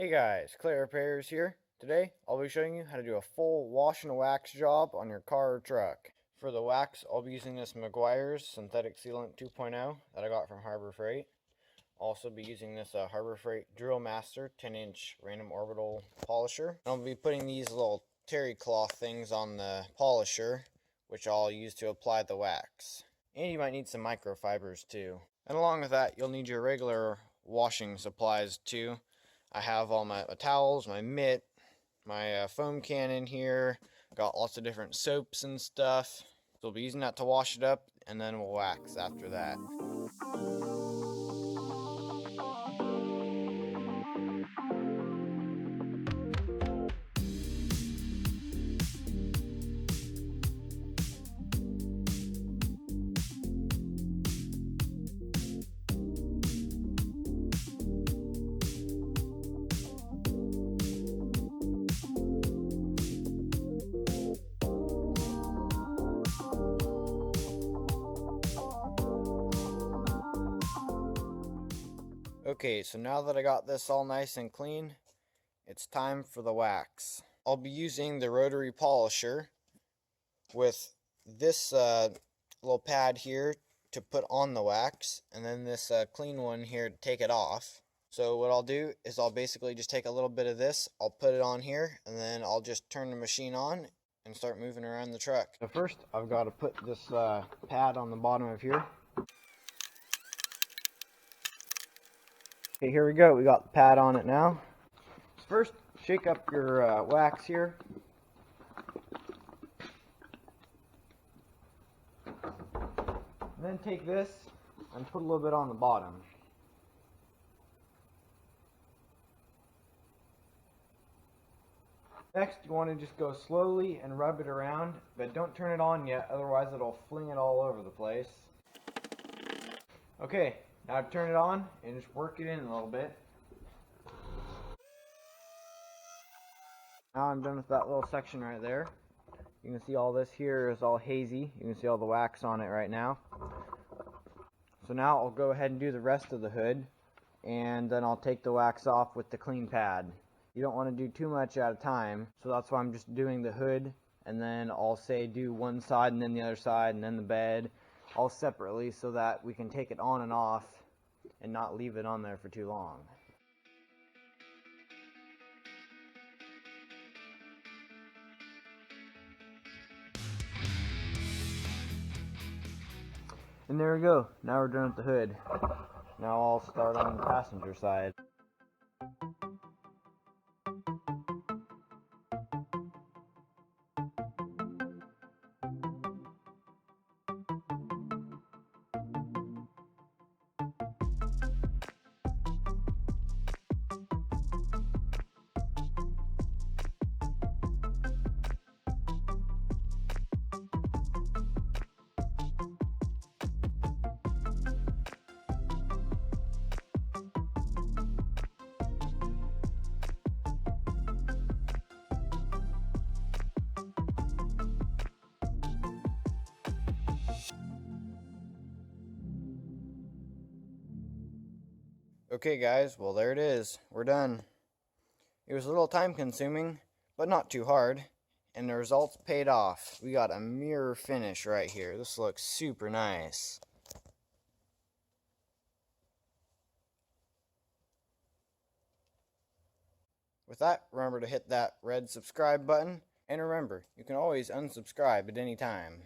Hey guys, ClayRepairs here. Today I'll be showing you how to do a full wash and wax job on your car or truck. For the wax, I'll be using this Meguiar's Synthetic Sealant 2.0 that I got from Harbor Freight. I'll also be using this Harbor Freight Drill Master 10-inch random orbital polisher. I'll be putting these little terry cloth things on the polisher, which I'll use to apply the wax. And you might need some microfibers too. And along with that, you'll need your regular washing supplies too. I have all my towels, my mitt, my foam can in here. Got lots of different soaps and stuff. So we'll be using that to wash it up, and then we'll wax after that. Okay, so now that I got this all nice and clean, it's time for the wax. I'll be using the rotary polisher with this little pad here to put on the wax, and then this clean one here to take it off. So what I'll do is I'll basically just take a little bit of this, I'll put it on here, and then I'll just turn the machine on and start moving around the truck. So first I've got to put this pad on the bottom of here. Okay, here we go. We got the pad on it now. First, shake up your wax here. And then take this and put a little bit on the bottom. Next, you want to just go slowly and rub it around, but don't turn it on yet, otherwise it'll fling it all over the place. Okay. Now turn it on and just work it in a little bit. Now I'm done with that little section right there. You can see all this here is all hazy. You can see all the wax on it right now. So now I'll go ahead and do the rest of the hood, and then I'll take the wax off with the clean pad. You don't want to do too much at a time, so that's why I'm just doing the hood, and then I'll say do one side and then the other side and then the bed, all separately, so that we can take it on and off and not leave it on there for too long. And there we go. Now we're done with the hood. Now I'll start on the passenger side. Okay guys, well there it is. We're done. It was a little time consuming, but not too hard, and the results paid off. We got a mirror finish right here. This looks super nice. With that, remember to hit that red subscribe button, and remember, you can always unsubscribe at any time.